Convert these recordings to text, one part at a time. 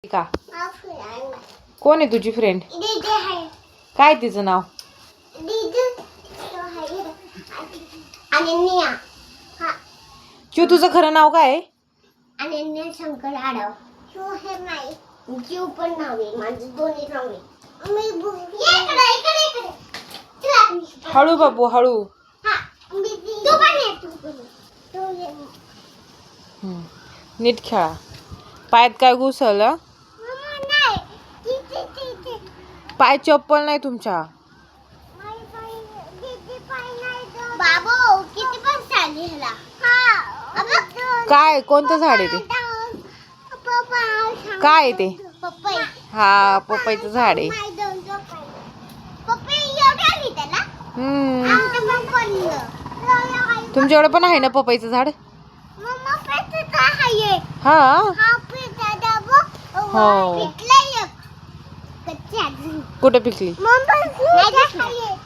का कोण आहे तुझी फ्रेंड? काय तिचं नाव? शिव तुझं खरं नाव काय आहे? अनन्या शंकर आडव. शिव हे नाही, जीव पण नाव आहे माझं, दोन्ही नाव आहे. हळू बाबू हळू. नीट खेळा. पायात काय घुसलं? पाय चप्पल नाही तुमच्या. बाबू किती पण चालली ह्याला. काय कोणतं झाड आहे ते? काय आहे ते? पपई. हा पपईचं झाड आहे. पपई एवढी आली त्याला. आमचं पण पडलं. तुमच्याकडे पण आहे ना पपईचं झाड? मम्मा पेट काय आहे? हा हा पेट दादा हो. पिकलंय एक. कच्ची अजून. कुठे पिकली? मम्मा नाही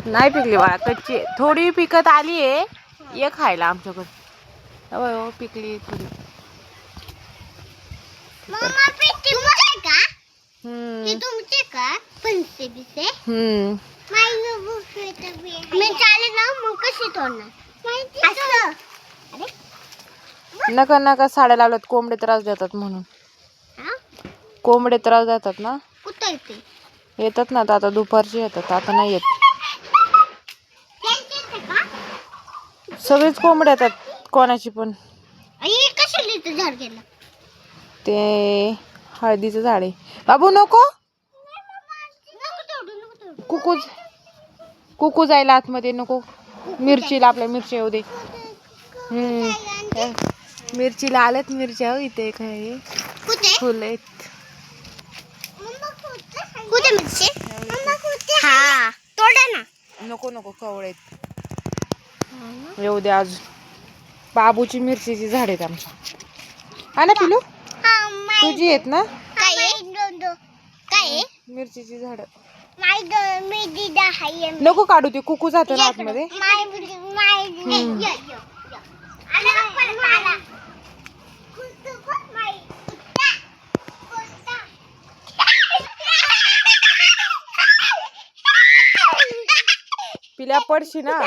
नाही पिकली बाळा, कच्ची थोडी पिकत आली आहे. ये खायला आमच्याकडे. हो पिकली थोडी. मम्मा पेट तुमचे का? ते तुमचे का? पंचे बिसे. मी चालेल ना मग कशी तोडणार? असं. नका नका साड्या लावल्यात, कोंबडे त्रास देतात म्हणून. कोंबडे त्रास देतात ना. कुठे येते? येतात ना आता दुपारची येतात, आता नाही येत. सगळेच कोंबडे येतात, कोणाची पण. कशाला इथं झाड गेलं? ते हळदीचं झाड आहे. बाबू नको. कुकू कुकू जायला आतमध्ये नको. मिरचीला आपल्या मिरच्या येऊ दे. मिरचीला आल्यात मिरच्या. इथे काय फुल आहेत. कुठे मिरची? हा तोडा ना. नको नको कवळ आहेत. येऊ दे अजून. बाबूची मिरचीची झाड आहेत आमच्या. हा ना पिलू? तुझी आहेत ना? काय मिरचीची झाड. नको नको काढू, ते कुकू जातो ना आतमध्ये. पिल्या पडशी ना.